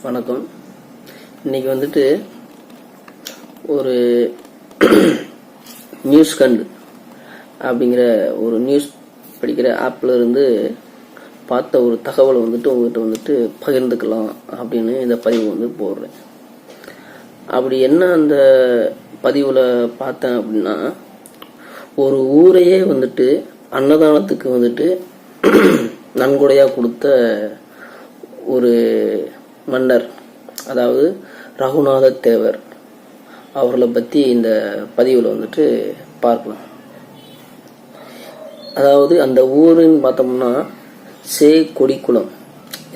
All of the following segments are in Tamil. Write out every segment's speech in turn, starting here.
வணக்கம். இன்னைக்கு வந்துட்டு ஒரு நியூஸ் கண்டு அப்படிங்கிற ஒரு நியூஸ் படிக்கிற ஆப்ல இருந்து பார்த்த ஒரு தகவலை வந்துட்டு உங்ககிட்ட வந்துட்டு பகிர்ந்துக்கலாம் அப்படின்னு இந்த பதிவு வந்து போடுறேன். அப்படி என்ன அந்த பதிவுல பார்த்தேன் அப்படின்னா, ஒரு ஊரையே வந்துட்டு அன்னதானத்துக்கு வந்துட்டு நன்கொடையா கொடுத்த ஒரு மன்னர், அதாவது ரகுநாத தேவர் அவர்களை பத்தி இந்த பதிவுல வந்துட்டு பார்க்கலாம். அதாவது அந்த ஊருன்னு பார்த்தோம்னா கொடிக்குளம்.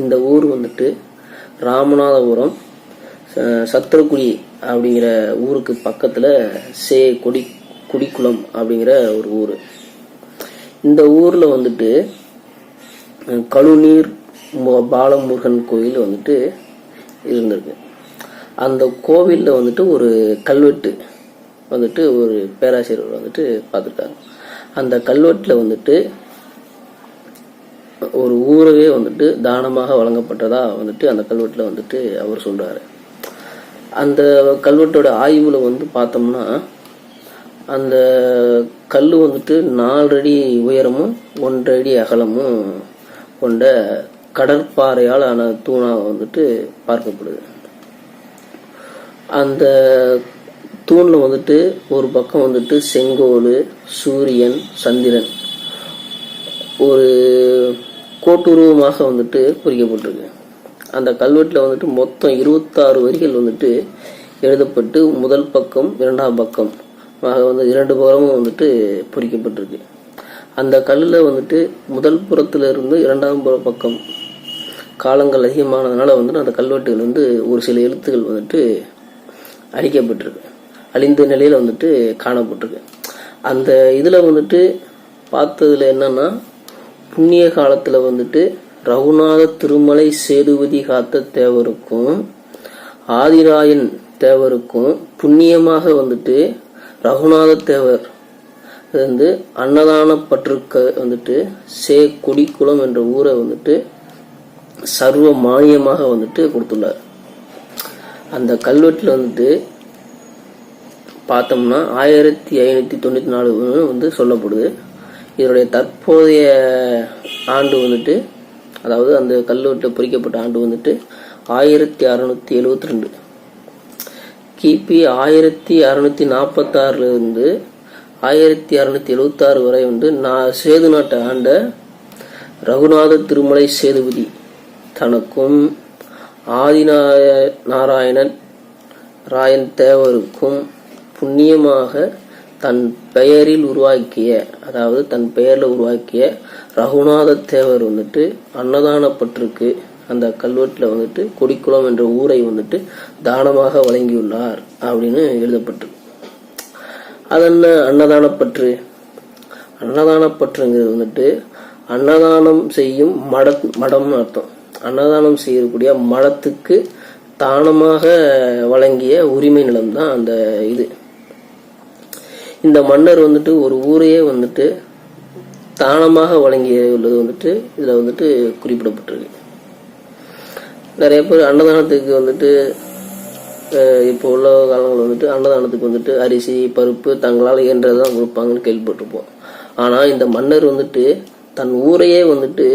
இந்த ஊர் வந்துட்டு ராமநாதபுரம் சத்திரக்குடி அப்படிங்கிற ஊருக்கு பக்கத்துல கொடிக்குளம் அப்படிங்கிற ஒரு ஊர். இந்த ஊர்ல வந்துட்டு கழுநீர் பாலமுருகன் கோயில் வந்துட்டு இருந்திருக்கு. அந்த கோவில்ல வந்துட்டு ஒரு கல்வெட்டு வந்துட்டு ஒரு பேராசிரியர் வந்துட்டு பார்த்துருக்காங்க. அந்த கல்வெட்டுல வந்துட்டு ஒரு ஊரவே வந்துட்டு தானமாக வழங்கப்பட்டதா வந்துட்டு அந்த கல்வெட்டுல வந்துட்டு அவர் சொல்றாரு. அந்த கல்வெட்டோட ஆய்வுல வந்து பார்த்தோம்னா, அந்த கல்லு வந்துட்டு 4 அடி உயரமும் 1 அடி அகலமும் கொண்ட கடற்பாறையால் ஆன தூணாக வந்துட்டு பார்க்கப்படுது. அந்த தூண்ல வந்துட்டு ஒரு பக்கம் வந்துட்டு செங்கோல், சூரியன், சந்திரன் ஒரு கோட்டுருவமாக வந்துட்டு குறிக்கப்பட்டிருக்கு. அந்த கல்வெட்டுல வந்துட்டு மொத்தம் 26 வரிகள் வந்துட்டு எழுதப்பட்டு முதல் பக்கம் 2ஆம் பக்கம் வந்து 2 புறமும் வந்துட்டு பொறிக்கப்பட்டிருக்கு. அந்த கல்லுல வந்துட்டு முதல் புறத்துல இருந்து 2ஆம் பக்கம் காலங்கள் அதிகமானதுனால வந்துட்டு அந்த கல்வெட்டுகள் வந்து ஒரு சில எழுத்துக்கள் வந்துட்டு அழிக்கப்பட்டிருக்கு, அழிந்த நிலையில வந்துட்டு காணப்பட்டிருக்கு. அந்த இதுல வந்துட்டு பார்த்ததுல என்னன்னா, புண்ணிய காலத்துல வந்துட்டு ரகுநாத திருமலை சேதுபதி காத்த தேவருக்கும் ஆதிராயன் தேவருக்கும் புண்ணியமாக வந்துட்டு ரகுநாத தேவர் வந்து அன்னதான பற்றுக்க வந்துட்டு கொடிக்குளம் என்ற ஊரை வந்துட்டு சர்வ மானியமாக வந்துட்டு கொடுத்துள்ளார். அந்த கல்வெட்டுல வந்துட்டு பார்த்தோம்னா 1594 வந்து சொல்லப்படுது. இதனுடைய தற்போதைய ஆண்டு வந்துட்டு, அதாவது அந்த கல்வெட்டுல பொறிக்கப்பட்ட ஆண்டு வந்துட்டு 1672. கிபி 1646 இருந்து 1676 வரை வந்து சேது நாட்டை ஆண்ட ரகுநாத திருமலை சேதுபதி தனக்கும் ராயன் தேவருக்கும் புண்ணியமாக தன் பெயரில் உருவாக்கிய, அதாவது தன் பெயர்ல உருவாக்கிய ரகுநாத தேவர் வந்துட்டு அன்னதானப்பட்டிருக்கு அந்த கல்வெட்டுல வந்துட்டு கொடிக்குளம் என்ற ஊரை வந்துட்டு தானமாக வழங்கியுள்ளார் அப்படின்னு எழுதப்பட்டிருக்கு. அதென்ன அன்னதானப்பற்று? அன்னதானப்பற்றுங்கிறது வந்துட்டு அன்னதானம் செய்யும் மடம்னு அர்த்தம். அன்னதானம் செய்யக்கூடிய மடத்துக்கு தானமாக வழங்கிய உரிமை நிலம் தான் அந்த இது. இந்த மன்னர் வந்துட்டு ஒரு ஊரையே வந்துட்டு தானமாக வழங்கிய உள்ளது வந்துட்டு இதுல வந்துட்டு குறிப்பிடப்பட்டிருக்கு. நிறைய பேர் அன்னதானத்துக்கு வந்துட்டு இப்போ உள்ள காலங்கள் வந்துட்டு அன்னதானத்துக்கு வந்துட்டு அரிசி, பருப்பு தங்களால் இயன்றதான் கொடுப்பாங்கன்னு கேள்விப்பட்டிருப்போம். ஆனா இந்த மன்னர் வந்துட்டு தன் ஊரையே வந்துட்டு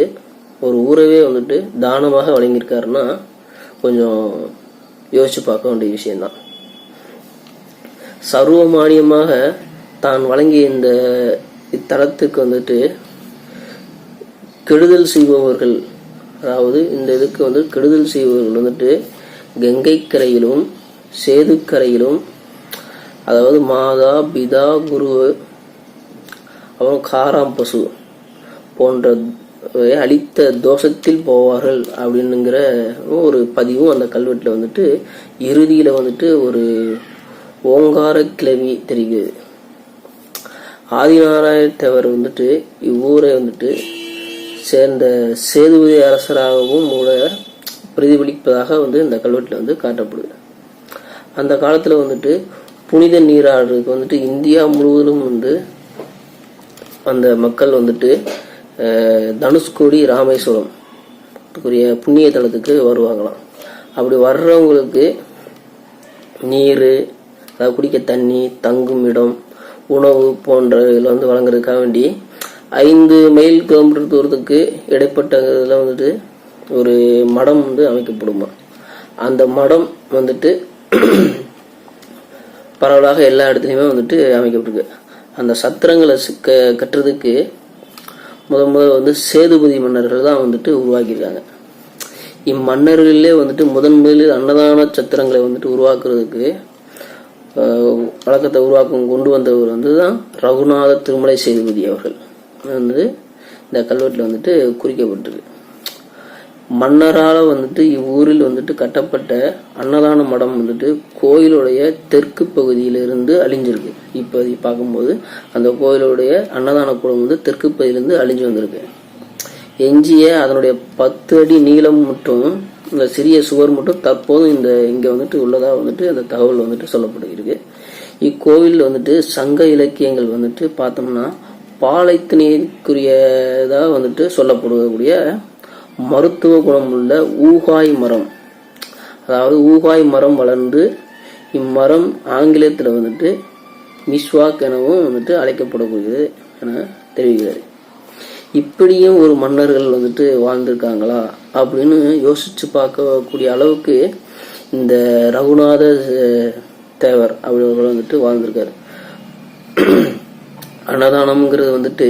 ஒரு ஊரவே வந்துட்டு தானமாக வழங்கியிருக்காருன்னா கொஞ்சம் யோசிச்சு பார்க்க வேண்டிய விஷயம்தான். சர்வமானியமாக தான் வழங்கிய இந்த இத்தலத்துக்கு வந்துட்டு கெடுதல் செய்பவர்கள், அதாவது இந்த இதுக்கு வந்து கெடுதல் செய்பவர்கள் வந்துட்டு கங்கை கரையிலும் சேதுக்கரையிலும், அதாவது மாதா, பிதா, குரு, அப்புறம் காராம் பசு போன்ற அளித்த தோஷத்தில் போவார்கள் அப்படின்னுங்கிற ஒரு பதிவும் அந்த கல்வெட்டுல வந்துட்டு இறுதியில வந்துட்டு ஒரு ஓங்கார கிளவி தெரிகிறது. ஆதிநாராயண தேவர் வந்துட்டு இவ்வூரை வந்துட்டு சேர்ந்த சேதுபதி அரசராகவும் கூட பிரதிபலிப்பதாக வந்து இந்த கல்வெட்டுல வந்து காட்டப்படுது. அந்த காலத்துல வந்துட்டு புனித நீராடுறதுக்கு வந்துட்டு இந்தியா முழுவதும் வந்து அந்த மக்கள் வந்துட்டு தனுஷ்கோடி, ராமேஸ்வரம் புண்ணிய தலத்துக்கு வருவாங்களாம். அப்படி வர்றவங்களுக்கு நீர், அதாவது குடிக்க தண்ணி, தங்கும் இடம், உணவு போன்ற இதில் வந்து வழங்குறதுக்காக வேண்டி 5 மைல் கிலோமீட்டர் தூரத்துக்கு இடைப்பட்ட இதில் வந்துட்டு ஒரு மடம் வந்து அமைக்கப்படுமா. அந்த மடம் வந்துட்டு பரவலாக எல்லா இடத்துலையுமே வந்துட்டு அமைக்கப்பட்டிருக்கு. அந்த சத்திரங்களை கட்டுறதுக்கு முதல் வந்து சேதுபதி மன்னர்கள் தான் வந்துட்டு உருவாக்கியிருக்காங்க. இம்மன்னர்களே வந்துட்டு முதலில் அன்னதான சத்திரங்களை வந்துட்டு உருவாக்குறதுக்கு வழக்கத்தை கொண்டு வந்தவர் வந்து தான் ரகுநாத திருமலை சேதுபதி அவர்கள் வந்து இந்த கல்வெட்டில் வந்துட்டு குறிக்கப்பட்டிருக்கு. மன்னரால் வந்துட்டு இவ்வூரில் வந்துட்டு கட்டப்பட்ட அன்னதான மடம் வந்துட்டு கோயிலுடைய தெற்கு பகுதியிலிருந்து அழிஞ்சிருக்கு. இப்போ பார்க்கும்போது அந்த கோயிலுடைய அன்னதான கூடம் வந்து தெற்கு பகுதியிலிருந்து அழிஞ்சு வந்திருக்கு. எஞ்சிய அதனுடைய 10 அடி நீளம் மற்றும் இந்த சிறிய சுவர் மட்டும் தற்போதும் இங்க வந்துட்டு உள்ளதா வந்துட்டு அந்த தகவல் வந்துட்டு சொல்லப்படுகிறது. இக்கோவில் வந்துட்டு சங்க இலக்கியங்கள் வந்துட்டு பார்த்தோம்னா பாலைத்திணைக்குரியதா வந்துட்டு சொல்லப்படக்கூடிய மருத்துவ குணமுள்ள ஊகாய் மரம், அதாவது ஊகாய் மரம் வளர்ந்து இம்மரம் ஆங்கிலத்தில் வந்துட்டு மிஸ்வாக் எனவும் வந்துட்டு அழைக்கப்படக்கூடியது என தெரிவிக்கிறார். இப்படியும் ஒரு மன்னர்கள் வந்துட்டு வாழ்ந்திருக்காங்களா அப்படின்னு யோசிச்சு பார்க்கக்கூடிய அளவுக்கு இந்த ரகுநாத தேவர் அவர்கள் வந்துட்டு வாழ்ந்திருக்காரு. அன்னதானம்ங்கிறது வந்துட்டு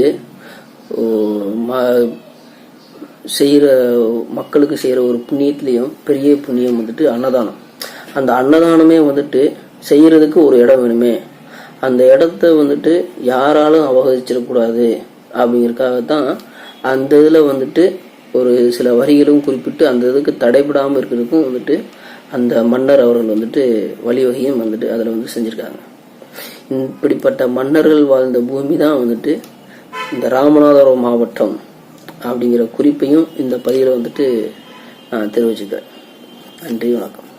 செய்கிற மக்களுக்கு செய்கிற ஒரு புண்ணியத்திலையும் பெரிய புண்ணியம் வந்துட்டு அன்னதானம். அந்த அன்னதானமே வந்துட்டு செய்யறதுக்கு ஒரு இடம் வேணுமே, அந்த இடத்த வந்துட்டு யாராலும் அபகரிச்சிடக்கூடாது அப்படிங்கிறதுக்காகத்தான் அந்த இதில் வந்துட்டு ஒரு சில வரிகளும் குறிப்பிட்டு அந்த இதுக்கு தடைபடாமல் இருக்கிறதுக்கும் வந்துட்டு அந்த மன்னர் அவர்கள் வந்துட்டு வழிவகையும் வந்துட்டு அதில் வந்து செஞ்சுருக்காங்க. இப்படிப்பட்ட மன்னர்கள் வாழ்ந்த பூமி தான் வந்துட்டு இந்த ராமநாதபுரம் மாவட்டம் அப்படிங்கிற குறிப்பையும் இந்த பதிவில் வந்துட்டு நான் தெரிவிச்சுக்கிறேன். நன்றி, வணக்கம்.